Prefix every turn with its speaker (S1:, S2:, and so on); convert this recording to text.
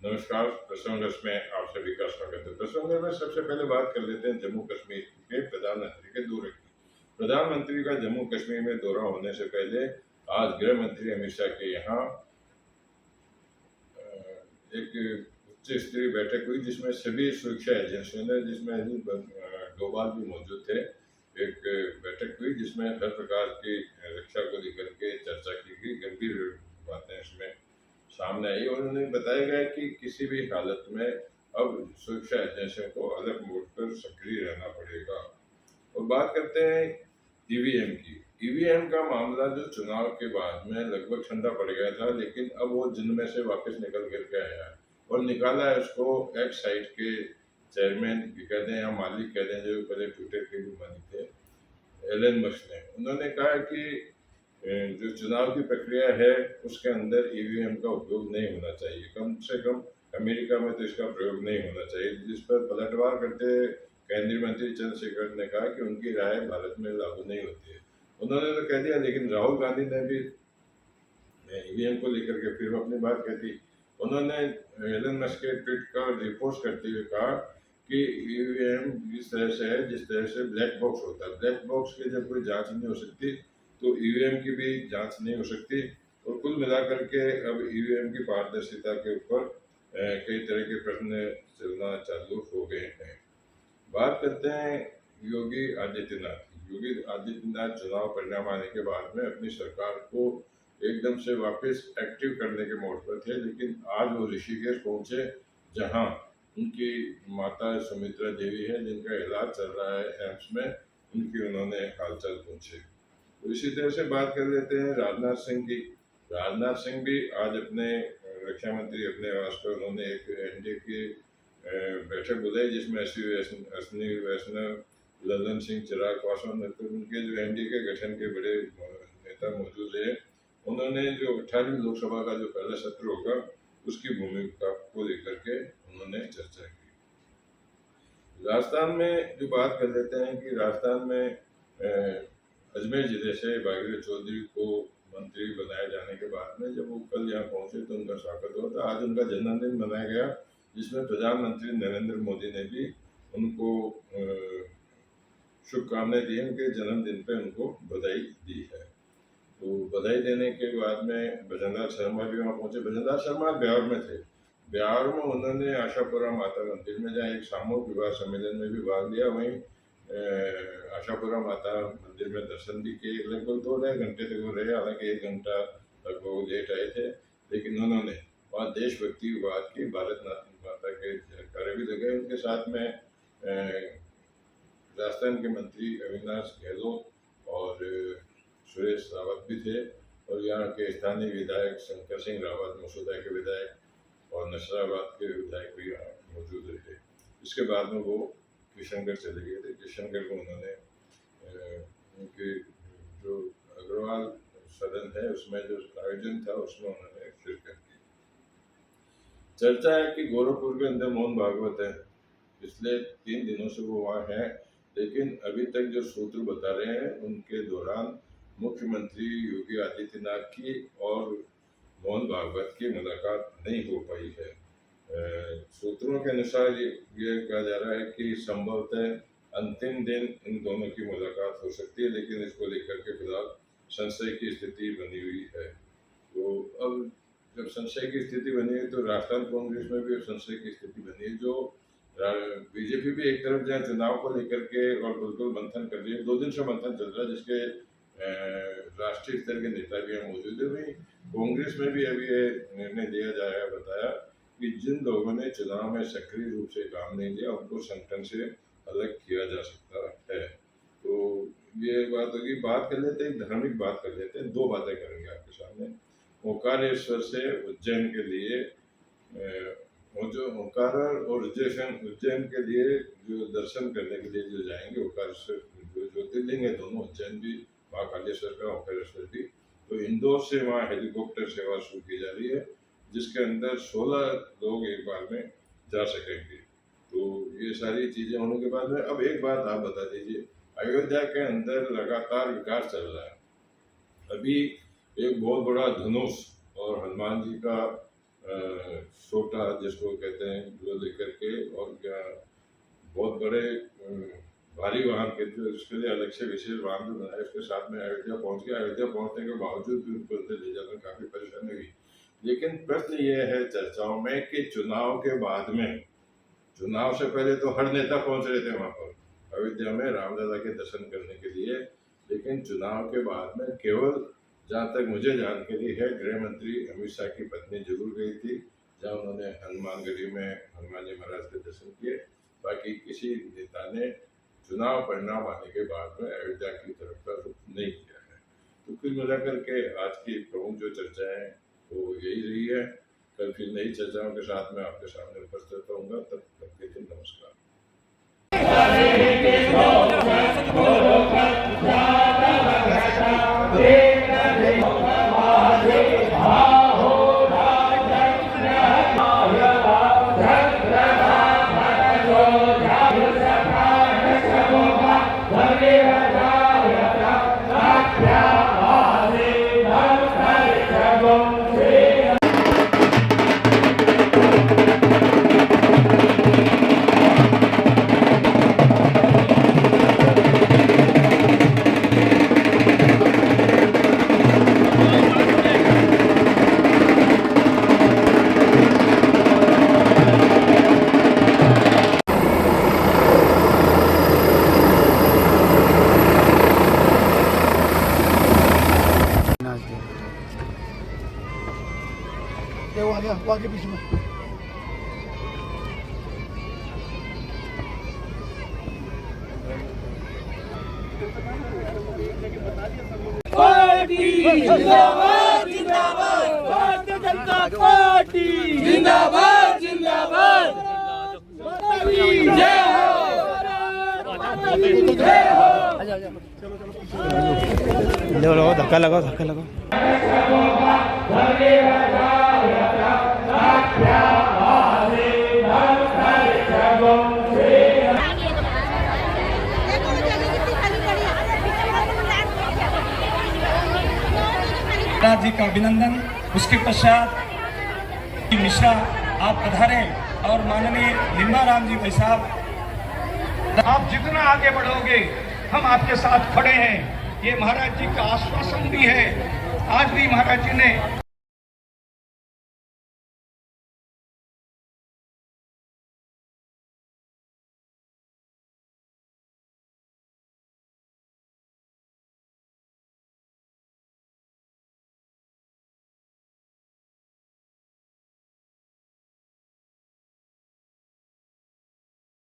S1: नमस्कार। प्रसंगर्ष में आप सभी का स्वागत है। प्रसंगर्ष में सबसे पहले बात कर लेते हैं जम्मू कश्मीर के प्रधानमंत्री के दौरे की। प्रधानमंत्री का जम्मू कश्मीर में दौरा होने से पहले आज गृह मंत्री अमित शाह के यहाँ एक उच्च स्तरीय बैठक हुई जिसमें सभी सुरक्षा एजेंसियों ने, जिसमें डोभाल भी मौजूद थे। एक बैठक हुई जिसमें हर प्रकार की रक्षा को लेकर के चर्चा की गई। गंभीर बातें इसमें सामने आई और उन्हें बताया गया कि किसी भी हालत में अब सुरक्षा एजेंसियों को अलग मोड पर सक्रिय रहना पड़ेगा। और बात करते हैं ईवीएम की। ईवीएम का मामला जो चुनाव के बाद में लगभग ठंडा पड़ गया था, लेकिन अब वो जिनमें से वापस निकल करके आया है और निकाला है उसको एक्स साइट के चेयरमैन कह दें या मालिक कह दें, जो पहले ट्विटर के भी मालिक थे, एलन मस्क ने। उन्होंने कहा कि जो चुनाव की प्रक्रिया है उसके अंदर ईवीएम का उपयोग नहीं होना चाहिए, कम से कम अमेरिका में तो इसका प्रयोग नहीं होना चाहिए। जिस पर पलटवार करते केंद्रीय मंत्री चंद्रशेखर ने कहा कि उनकी राय भारत में लागू नहीं होती है। उन्होंने तो कह दिया, लेकिन राहुल गांधी ने भी ईवीएम को लेकर के फिर अपनी बात कह दी। उन्होंने एलन मस्क के ट्वीट का रिपोर्ट करते हुए कहा कि ईवीएम इस तरह से है जिस तरह से ब्लैक बॉक्स होता है। ब्लैक बॉक्स की जब कोई जांच नहीं हो सकती तो ईवीएम की भी जांच नहीं हो सकती। और कुल मिलाकर के अब ईवीएम की पारदर्शिता के ऊपर कई तरह के प्रश्न चलना चालू हो गए हैं। बात करते हैं योगी आदित्यनाथ की। योगी आदित्यनाथ चुनाव परिणाम आने के बाद में अपनी सरकार को एकदम से वापस एक्टिव करने के मोड पर थे, लेकिन आज वो ऋषिकेश पहुंचे जहां उनकी माता सुमित्रा देवी है जिनका इलाज चल रहा है एम्स में। उनकी उन्होंने हालचाल पूछे। तो इसी तरह से बात कर लेते हैं राजनाथ सिंह की। राजनाथ सिंह भी आज अपने रक्षा मंत्री अपने आवास पर उन्होंने एक एनडीए की बैठक बुलाई जिसमें अश्विनी वैष्णव, ललन सिंह, चिराग पासवान, उनके जो एनडीए के गठन के बड़े नेता मौजूद रहे। उन्होंने जो 18वीं लोकसभा का जो पहला सत्र होगा उसकी भूमिका को लेकर के उन्होंने चर्चा की। राजस्थान में जो बात कर लेते हैं कि राजस्थान में अजमेर जिले से भागीरथ चौधरी को मंत्री बनाए जाने के बाद में जब वो कल यहाँ पहुंचे तो उनका स्वागत हुआ था। आज उनका जन्मदिन मनाया गया जिसमें प्रधानमंत्री नरेंद्र मोदी ने भी उनको शुभकामनाएं दी। उनके जन्मदिन पे उनको बधाई दी है। तो बधाई देने के बाद में भजनलाल शर्मा भी वहाँ पहुंचे। भजनलाल शर्मा बिहार में थे। बिहार में उन्होंने आशापुरा माता मंदिर में जहाँ एक सामूहिक विवाह सम्मेलन में भी भाग लिया, वहीं आशापुरा माता मंदिर में दर्शन भी किए। लगभग 2-2.5 घंटे तक वो रहे, हालांकि 1 घंटा लगभग लेट आए थे, लेकिन उन्होंने वहाँ देशभक्ति की बात की। भारत माता के जयकारे भी लगे। उनके साथ में राजस्थान के मंत्री अविनाश गहलोत और सुरेश रावत भी थे और यहाँ के स्थानीय विधायक शंकर सिंह रावत, मसूदा के विधायक और नसराबाद के विधायक भी यहाँ मौजूद रहे। इसके बाद में वो किशनगढ़ चले गए थे। किशनगढ़ को उन्होंने उनके जो अग्रवाल सदन है उसमें जो आयोजन था उसमें उन्होंने शिरकत की। चर्चा है कि गोरखपुर के अंदर मोहन भागवत है। पिछले 3 दिनों से वो वहाँ है, लेकिन अभी तक जो सूत्र बता रहे हैं उनके दौरान मुख्यमंत्री योगी आदित्यनाथ की और मोहन भागवत की मुलाकात नहीं हो पाई है। सूत्रों के अनुसार ये कहा जा रहा है कि संभवतः अंतिम दिन इन दोनों की मुलाकात हो सकती है, लेकिन इसको लेकर के फिलहाल संशय की स्थिति बनी हुई है। तो अब जब संशय की स्थिति बनी है तो राजस्थान कांग्रेस में भी संशय की स्थिति बनी है। जो बीजेपी भी एक तरफ जहाँ चुनाव को लेकर के और बिल्कुल मंथन कर रही है, 2 दिन से मंथन चल रहा है जिसके राष्ट्रीय स्तर के नेता भी यहाँ मौजूद है। वहीं कांग्रेस में भी अभी ये निर्णय लिया जाएगा, बताया कि जिन लोगों ने चुनाव में सक्रिय रूप से काम नहीं लिया उनको संगठन से अलग किया जा सकता है। तो ये बात होगी। बात कर लेते हैं, धार्मिक बात कर लेते हैं। 2 बातें करेंगे आपके सामने। ओंकारेश्वर से उज्जैन के लिए वो जो ओंकार और उज्जैन के लिए जो दर्शन करने के लिए जो जाएंगे, ओंकारेश्वर जो ज्योतिर्लिंग है दोनों, उज्जैन भी, महाकालेश्वर का, ओंकारेश्वर भी। तो इंदौर से वहाँ हेलीकॉप्टर सेवा शुरू की जा रही है जिसके अंदर 16 लोग एक बार में जा सकेंगे। तो ये सारी चीजें होने के बाद में अब एक बात आप बता दीजिए, अयोध्या के अंदर लगातार विकास चल रहा है। अभी एक बहुत बड़ा धनुष और हनुमान जी का सोटा जिसको कहते हैं वो लेकर के, और क्या बहुत बड़े भारी वाहन के जो उसके लिए अलग से विशेष वाहन जो बनाए, उसके साथ में अयोध्या पहुंच गया। अयोध्या पहुंचने के बावजूद भी उनको अंदर ले जाना काफ़ी परेशानी हुई। लेकिन प्रश्न ये है चर्चाओं में कि चुनाव के बाद में, चुनाव से पहले तो हर नेता पहुंच रहे थे वहाँ पर अयोध्या में रामलला के दर्शन करने के लिए, लेकिन चुनाव के बाद में केवल, जहाँ तक मुझे जानकारी है, गृह मंत्री अमित शाह की पत्नी जरूर गई थी, जहाँ उन्होंने हनुमानगढ़ी में हनुमान जी महाराज के दर्शन किए। बाकी किसी नेता ने चुनाव परिणाम आने के बाद में अयोध्या की तरफ का रुख नहीं किया है। तो कुल मिलाकर के आज की प्रमुख जो चर्चा है वो यही रही है। कल फिर नई चर्चाओं के साथ में आपके सामने उपस्थित होऊंगा। तब तक के लिए नमस्कार।
S2: वो आ गया, वो आगे पीछे में।
S3: पार्टी जिंदाबाद जिंदाबाद, भारतीय जनता पार्टी जिंदाबाद जिंदाबाद, जय हो जय हो।
S2: लो धक्का लगाओ, धक्का लगाओ।
S4: जी का अभिनंदन। उसके पश्चात मिश्रा आप पधारे और माननीय लिम्बाराम जी भाई साहब, आप जितना आगे बढ़ोगे हम आपके साथ खड़े हैं, ये महाराज जी का आश्वासन भी है। आज भी महाराज जी ने